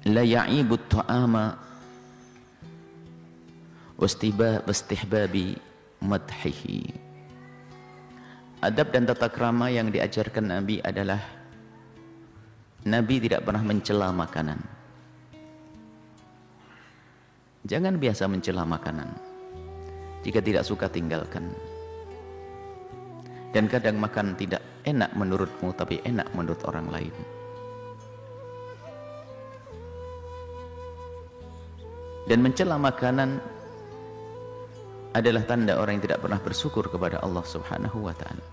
la ya'ibut ta'ama wastihbabi madhihi. Adab dan tata krama yang diajarkan Nabi adalah Nabi tidak pernah mencela makanan. Jangan biasa mencela makanan. Jika tidak suka tinggalkan. Dan kadang makan tidak enak menurutmu tapi enak menurut orang lain. Dan mencela makanan adalah tanda orang yang tidak pernah bersyukur kepada Allah Subhanahu wa ta'ala.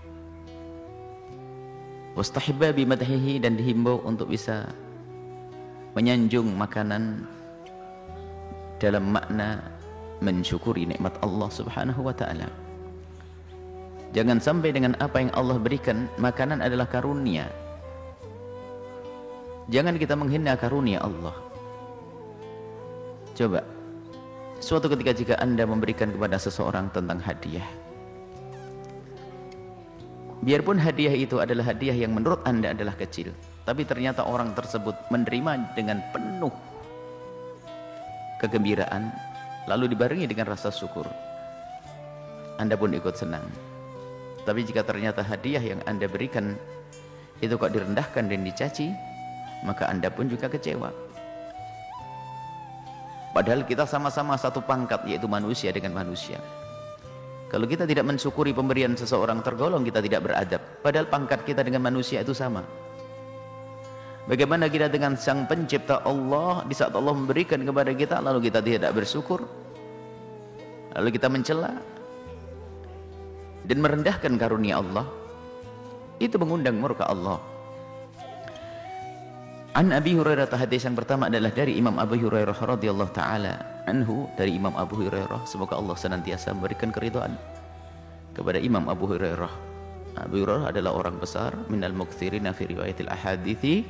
Wastahibba bimadhihi, dan dihimbau untuk bisa menyanjung makanan dalam makna mensyukuri nikmat Allah Subhanahu wa ta'ala. Jangan sampai dengan apa yang Allah berikan, makanan adalah karunia. Jangan kita menghina karunia Allah. Coba, suatu ketika jika Anda memberikan kepada seseorang tentang hadiah, biarpun hadiah itu adalah hadiah yang menurut Anda adalah kecil, tapi ternyata orang tersebut menerima dengan penuh kegembiraan, lalu dibarengi dengan rasa syukur, Anda pun ikut senang. Tapi jika ternyata hadiah yang Anda berikan itu kok direndahkan dan dicaci, maka Anda pun juga kecewa. Padahal kita sama-sama satu pangkat, yaitu manusia dengan manusia. Kalau kita tidak mensyukuri pemberian seseorang, tergolong kita tidak beradab. Padahal pangkat kita dengan manusia itu sama. Bagaimana kita dengan Sang Pencipta Allah, di saat Allah memberikan kepada kita, lalu kita tidak bersyukur, lalu kita mencela dan merendahkan karunia Allah, itu mengundang murka Allah. An Abi Hurairah, hadis yang pertama adalah dari Imam Abu Hurairah radhiyallahu taala anhu, dari Imam Abu Hurairah, semoga Allah senantiasa memberikan keridhaan kepada Imam Abu Hurairah. Abu Hurairah adalah orang besar, minal muktsirina fi riwayatil ahadithi.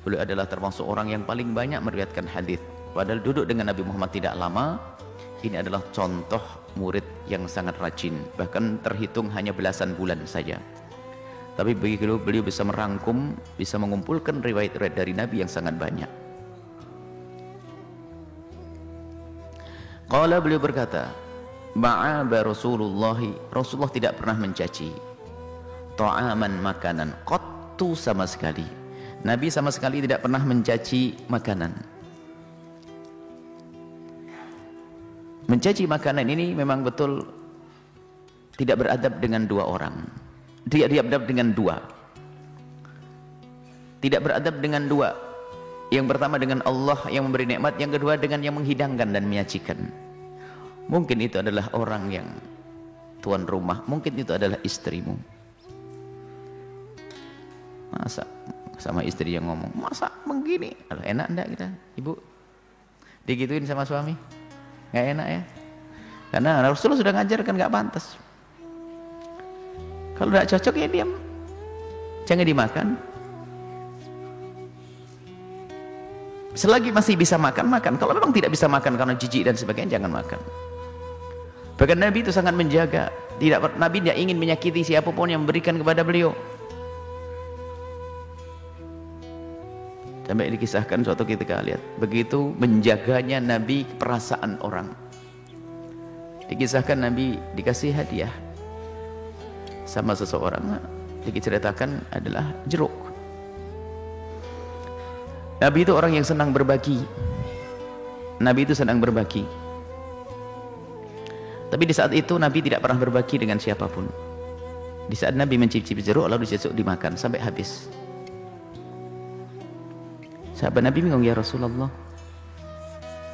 Beliau adalah termasuk orang yang paling banyak meriwayatkan hadis. Padahal duduk dengan Nabi Muhammad tidak lama. Ini adalah contoh murid yang sangat rajin, bahkan terhitung hanya belasan bulan saja. Tapi begitu beliau bisa merangkum, bisa mengumpulkan riwayat-riwayat dari Nabi yang sangat banyak. Qala, beliau berkata, ma'aba Rasulullah tidak pernah mencaci ta'aman, makanan, qattu, sama sekali. Nabi sama sekali tidak pernah mencaci makanan. Mencaci makanan ini memang betul tidak beradab dengan dua orang. Dia beradab dengan dua. Tidak beradab dengan dua. Yang pertama dengan Allah yang memberi nikmat, yang kedua dengan yang menghidangkan dan menyajikan. Mungkin itu adalah orang yang tuan rumah, mungkin itu adalah istrimu. Masa sama istri yang ngomong, masa begini? Aduh, enak enggak kita, ibu? Digituin sama suami? Nggak enak ya? Karena Rasulullah sudah ngajarkan nggak pantas. Kalau tidak cocok ya diam, jangan dimakan. Selagi masih bisa makan, makan. Kalau memang tidak bisa makan karena jijik dan sebagainya, jangan makan. Bahkan Nabi itu sangat menjaga. Nabi tidak ingin menyakiti siapapun yang memberikan kepada beliau. Sampai dikisahkan suatu ketika, lihat begitu menjaganya Nabi perasaan orang. Dikisahkan Nabi dikasih hadiah sama seseorang, diceritakan adalah jeruk. Nabi itu orang yang senang berbagi. Nabi itu senang berbagi. Tapi di saat itu Nabi tidak pernah berbagi dengan siapapun. Di saat Nabi mencicipi jeruk, lalu dicicip dimakan sampai habis. Sahabat Nabi bingung, ya Rasulullah,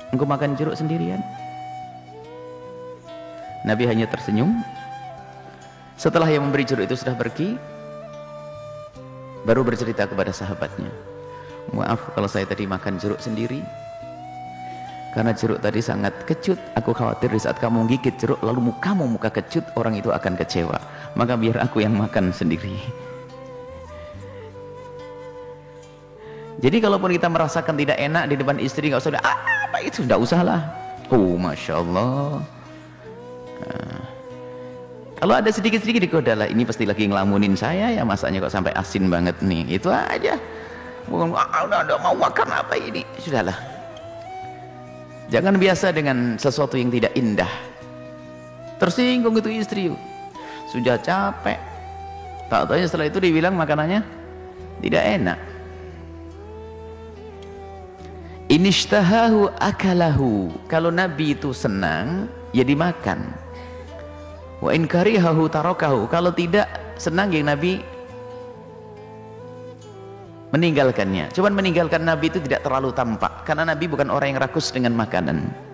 engkau makan jeruk sendirian? Nabi hanya tersenyum. Setelah yang memberi jeruk itu sudah pergi, baru bercerita kepada sahabatnya, maaf kalau saya tadi makan jeruk sendiri, karena jeruk tadi sangat kecut. Aku khawatir di saat kamu gigit jeruk lalu muka kecut, orang itu akan kecewa, maka biar aku yang makan sendiri. Jadi kalaupun kita merasakan tidak enak di depan istri, nggak usah, apa itu, tidak usahlah. Oh, masya Allah. Kalau ada sedikit-sedikit digodalah, ini pasti lagi ngelamunin saya ya, masaknya kok sampai asin banget nih, itu aja. Bukan, udah mau makan apa ini, sudahlah. Jangan biasa dengan sesuatu yang tidak indah. Tersinggung itu istri, sudah capek, tak tahu setelah itu dibilang makanannya tidak enak. Inishtahahu akalahu, kalau Nabi itu senang ya dimakan. Wa in karihahu tarakahu, kalau tidak senang yang Nabi meninggalkannya. Cuman meninggalkan Nabi itu tidak terlalu tampak, karena Nabi bukan orang yang rakus dengan makanan.